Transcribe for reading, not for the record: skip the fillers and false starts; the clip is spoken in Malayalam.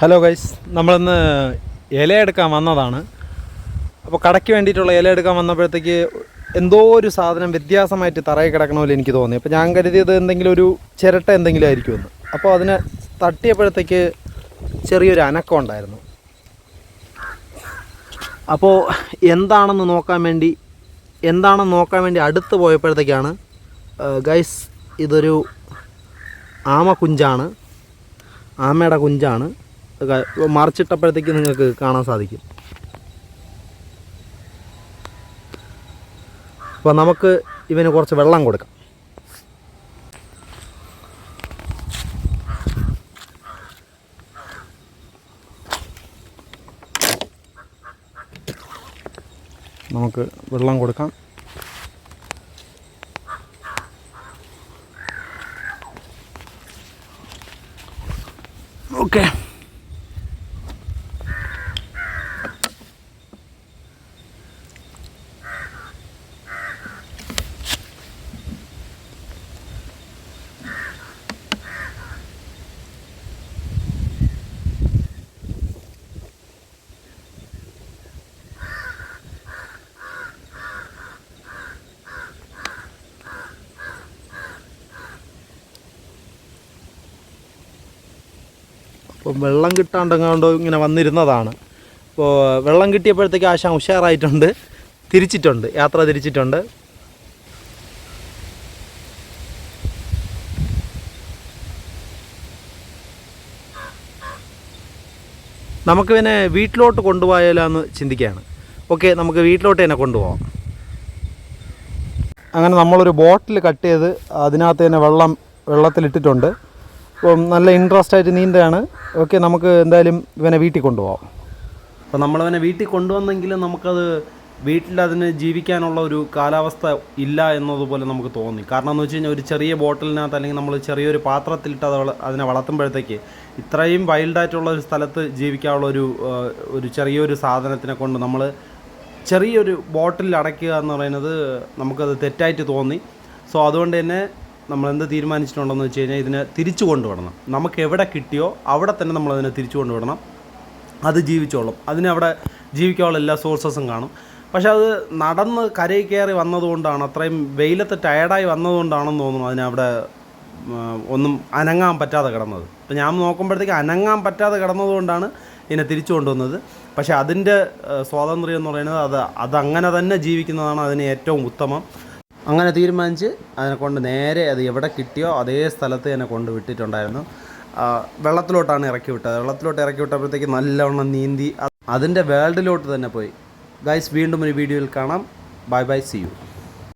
ഹലോ ഗൈസ്, നമ്മളിന്ന് ഇലയെടുക്കാൻ വന്നതാണ്. അപ്പോൾ കടയ്ക്ക് വേണ്ടിയിട്ടുള്ള ഇല എടുക്കാൻ വന്നപ്പോഴത്തേക്ക് എന്തോ ഒരു സാധനം വ്യത്യാസമായിട്ട് തറയിൽ കിടക്കണ പോലെ എനിക്ക് തോന്നി. അപ്പോൾ ഞാൻ കരുതിയത് എന്തെങ്കിലും ഒരു ചിരട്ട എന്തെങ്കിലും ആയിരിക്കുമെന്ന്. അപ്പോൾ അതിനെ തട്ടിയപ്പോഴത്തേക്ക് ചെറിയൊരു അനക്കം ഉണ്ടായിരുന്നു. അപ്പോൾ എന്താണെന്ന് നോക്കാൻ വേണ്ടി അടുത്ത് പോയപ്പോഴത്തേക്കാണ് ഗൈസ്, ഇതൊരു ആമയുടെ കുഞ്ചാണ്. മറിച്ചിട്ടപ്പോഴത്തേക്ക് നിങ്ങൾക്ക് കാണാൻ സാധിക്കും. അപ്പോൾ നമുക്ക് ഇവന് കുറച്ച് വെള്ളം കൊടുക്കാം. നമുക്ക് വെള്ളം കൊടുക്കാം. ഓക്കെ, അപ്പോൾ വെള്ളം കിട്ടാണ്ടെങ്ങാണ്ടോ ഇങ്ങനെ വന്നിരുന്നതാണ്. അപ്പോൾ വെള്ളം കിട്ടിയപ്പോഴത്തേക്ക് ആശാൻ ഉഷാറായിട്ടുണ്ട്, യാത്ര തിരിച്ചിട്ടുണ്ട്. നമുക്ക് പിന്നെ വീട്ടിലോട്ട് കൊണ്ടുപോയാലോ എന്ന് ചിന്തിക്കുകയാണ്. ഓക്കെ, നമുക്ക് വീട്ടിലോട്ട് തന്നെ കൊണ്ടുപോകാം. അങ്ങനെ നമ്മളൊരു ബോട്ടിൽ കട്ട് ചെയ്ത് അതിനകത്ത് തന്നെ വെള്ളത്തിലിട്ടിട്ടുണ്ട്. അപ്പം നല്ല ഇൻട്രസ്റ്റ് ആയിട്ട് നീന്തുകയാണ്. ഓക്കെ, നമുക്ക് എന്തായാലും ഇവനെ വീട്ടിൽ കൊണ്ടുപോകാം. അപ്പോൾ നമ്മളിവനെ വീട്ടിൽ കൊണ്ടുവന്നെങ്കിലും നമുക്കത് വീട്ടിലതിന് ജീവിക്കാനുള്ള ഒരു കാലാവസ്ഥ ഇല്ല എന്നതുപോലെ നമുക്ക് തോന്നി. കാരണം എന്ന് വെച്ച് കഴിഞ്ഞാൽ ഒരു ചെറിയ ബോട്ടിലിനകത്ത് അല്ലെങ്കിൽ നമ്മൾ ചെറിയൊരു പാത്രത്തിലിട്ട് അതിനെ വളർത്തുമ്പോഴത്തേക്ക് ഇത്രയും വൈൽഡായിട്ടുള്ള ഒരു സ്ഥലത്ത് ജീവിക്കാനുള്ള ഒരു ചെറിയൊരു സാധനത്തിനെ കൊണ്ട് നമ്മൾ ചെറിയൊരു ബോട്ടിൽ അടയ്ക്കുക എന്ന് പറയുന്നത് നമുക്കത് തെറ്റായിട്ട് തോന്നി. സോ അതുകൊണ്ട് തന്നെ നമ്മളെന്ത് തീരുമാനിച്ചിട്ടുണ്ടെന്ന് വെച്ച് കഴിഞ്ഞാൽ ഇതിനെ തിരിച്ചു കൊണ്ടുവിടണം. നമുക്ക് എവിടെ കിട്ടിയോ അവിടെ തന്നെ നമ്മളതിനെ തിരിച്ചു കൊണ്ടുവിടണം. അത് ജീവിച്ചോളും. അതിനവിടെ ജീവിക്കാനുള്ള എല്ലാ സോഴ്സസും കാണും. പക്ഷെ അത് നടന്ന് കരയിൽ കയറി വന്നതുകൊണ്ടാണ്, അത്രയും വെയിലത്ത് ടയർഡായി വന്നതുകൊണ്ടാണെന്ന് തോന്നുന്നു അതിനവിടെ ഒന്നും അനങ്ങാൻ പറ്റാതെ കിടന്നത്. അപ്പോൾ ഞാൻ നോക്കുമ്പോഴത്തേക്ക് അനങ്ങാൻ പറ്റാതെ കിടന്നതുകൊണ്ടാണ് ഇതിനെ തിരിച്ചു കൊണ്ടുവന്നത്. പക്ഷേ അതിൻ്റെ സ്വാതന്ത്ര്യം എന്ന് പറയുന്നത് അതങ്ങനെ തന്നെ ജീവിക്കുന്നതാണ് അതിന് ഏറ്റവും ഉത്തമം. അങ്ങനെ തീരുമാനിച്ച് അതിനെ കൊണ്ട് നേരെ അത് എവിടെ കിട്ടിയോ അതേ സ്ഥലത്ത് തന്നെ കൊണ്ട് വിട്ടിട്ടുണ്ടായിരുന്നു. വെള്ളത്തിലോട്ടാണ് ഇറക്കി വിട്ടത്. വെള്ളത്തിലോട്ട് ഇറക്കി വിട്ടപ്പോഴത്തേക്ക് നല്ലവണ്ണം നീന്തി അതിൻ്റെ വേൾഡിലോട്ട് തന്നെ പോയി. ഗൈസ്, വീണ്ടും ഒരു വീഡിയോയിൽ കാണാം. Bye bye, see U.